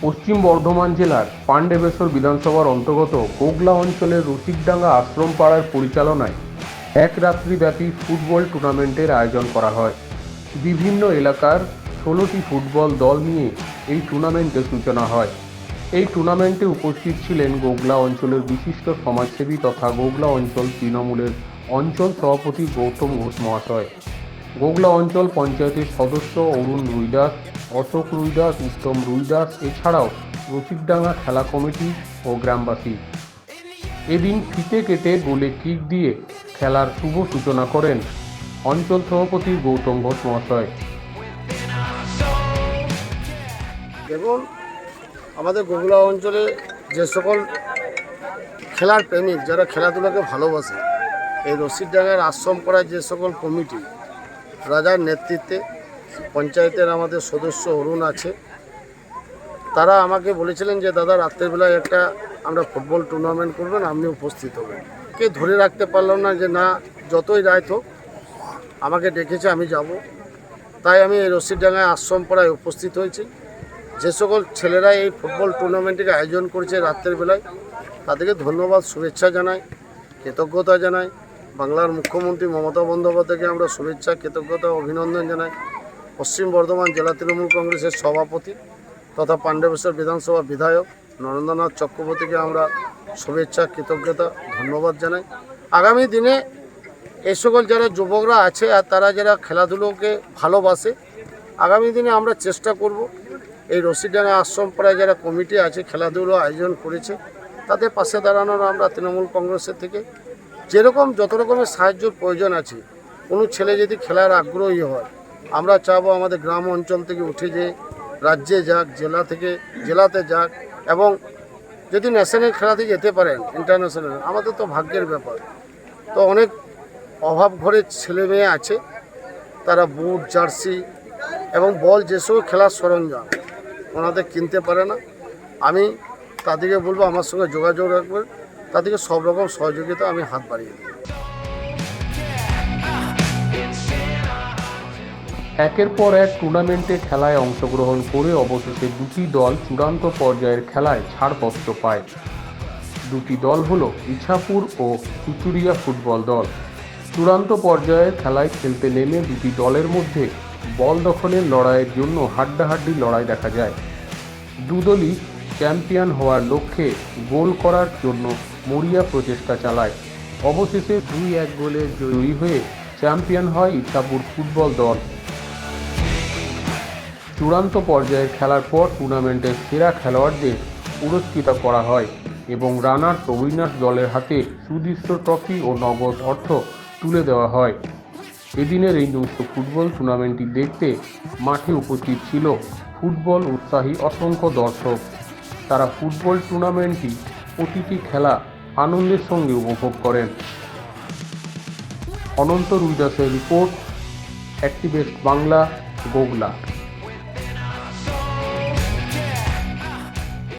পশ্চিম বর্ধমান জেলার পান্ডেবেশ্বর বিধানসভার অন্তর্গত গোগলা অঞ্চলের রসিকডাঙ্গা আশ্রম পাড়ার পরিচালনায় এক রাত্রিব্যাপী ফুটবল টুর্নামেন্টের আয়োজন করা হয়। বিভিন্ন এলাকার 16টি ফুটবল দল নিয়ে এই টুর্নামেন্টের সূচনা হয়। এই টুর্নামেন্টে উপস্থিত ছিলেন গোগলা অঞ্চলের বিশিষ্ট সমাজসেবী তথা গোগলা অঞ্চল তৃণমূলের অঞ্চল সভাপতি গৌতম ঘোষ মহাশয়, গোগলা অঞ্চল পঞ্চায়েতের সদস্য অরুণ রুইদাস, অশোক রুইদাস, উত্তম রুইদাস, এছাড়াও রসিকডাঙ্গা খেলা কমিটি ও গ্রামবাসী। এদিন ফিতে কেটে গোলে কিক দিয়ে খেলার শুভ সূচনা করেন অঞ্চল সভাপতি গৌতম ঘোষ মহাশয়। দেখুন, আমাদের গোগলা অঞ্চলে যে সকল খেলার প্রেমিক যারা খেলাধুলাকে ভালোবাসে, এই রসিকডাঙ্গার আশ্রম পাড়ার যে সকল কমিটি রাজার নেতৃত্বে, পঞ্চায়েতের আমাদের সদস্য অরুণ আছে, তারা আমাকে বলেছিলেন যে দাদা রাত্রেবেলায় একটা আমরা ফুটবল টুর্নামেন্ট করবেন, আপনি উপস্থিত হবেন। কে ধরে রাখতে পারলাম না যে না, যতই রাত হোক আমাকে ডেকেছে, আমি যাব। তাই আমি এই রসিকডাঙ্গায় আশ্রম পাড়ায় উপস্থিত হয়েছি। যে সকল ছেলেরা এই ফুটবল টুর্নামেন্টকে আয়োজন করেছে রাত্রের বেলায়, তাদেরকে ধন্যবাদ, শুভেচ্ছা জানাই, কৃতজ্ঞতা জানাই। বাংলার মুখ্যমন্ত্রী মমতা বন্দ্যোপাধ্যায়কে আমরা শুভেচ্ছা, কৃতজ্ঞতা, অভিনন্দন জানাই। পশ্চিম বর্ধমান জেলা তৃণমূল কংগ্রেসের সভাপতি তথা পান্ডেবেশ্বর বিধানসভা বিধায়ক নরেন্দ্রনাথ চক্রবর্তীকে আমরা শুভেচ্ছা, কৃতজ্ঞতা, ধন্যবাদ জানাই। আগামী দিনে এই সকল যারা যুবকরা আছে আর তারা যারা খেলাধুলোকে ভালোবাসে, আগামী দিনে আমরা চেষ্টা করব এই রসিকডাঙ্গা আশ্রম পাড়ায় যারা কমিটি আছে খেলাধুলো আয়োজন করেছে তাদের পাশে দাঁড়ানোর আমরা তৃণমূল কংগ্রেসের থেকে যেরকম যত রকমের সাহায্যের প্রয়োজন আছে, কোনো ছেলে যদি খেলার আগ্রহী হয়, আমরা চাবো আমাদের গ্রাম অঞ্চল থেকে উঠে যে রাজ্যে যাক, জেলা থেকে জেলাতে যাক, এবং যদি ন্যাশনাল খেলাতে যেতে পারেন, ইন্টারন্যাশনাল, আমাদের তো ভাগ্যের ব্যাপার। তো অনেক অভাব ঘরের ছেলে মেয়ে আছে, তারা বুট, জার্সি এবং বল, যেসব খেলার সরঞ্জাম ওনাদের কিনতে পারে না। আমি তাদেরকে বলবো আমার সঙ্গে যোগাযোগ রাখবেন, তাদেরকে সব রকম সহযোগিতা আমি হাত বাড়িয়ে দেব। একের পর এক টুর্নামেন্টে খেলায় অংশগ্রহণ করে অবশেষে দুটি দল চূড়ান্ত পর্যায়ের খেলায় ছাড়পত্র পায়। দুটি দল হলো ইছাপুর ও চুচুড়িয়া ফুটবল দল। চূড়ান্ত পর্যায়ের খেলায় খেলতে নেমে দুটি দলের মধ্যে বল দখলের লড়াইয়ের জন্য হাড্ডাহাড্ডি লড়াই দেখা যায়। দুদলই চ্যাম্পিয়ন হওয়ার লক্ষ্যে গোল করার জন্য মরিয়া প্রচেষ্টা চালায়। অবশেষে 2-1 গোলে জয়ী হয়ে চ্যাম্পিয়ন হয় ইছাপুর ফুটবল দল। চূড়ান্ত পর্যায়ের খেলার পর টুর্নামেন্টের সেরা খেলোয়াড়দের পুরস্কৃত করা হয় এবং রানার্স উইনার্স দলের হাতে সুদৃশ্য ট্রফি ও নগদ অর্থ তুলে দেওয়া হয়। এদিনের এই নৈশ ফুটবল টুর্নামেন্টটি দেখতে মাঠে উপস্থিত ছিল ফুটবল উৎসাহী অসংখ্য দর্শক। তারা ফুটবল টুর্নামেন্টটি প্রতিটি খেলা আনন্দের সঙ্গে উপভোগ করেন। অনন্ত রুইদাসের রিপোর্ট, অ্যাক্টিভেস্ট বাংলা, গোগলা।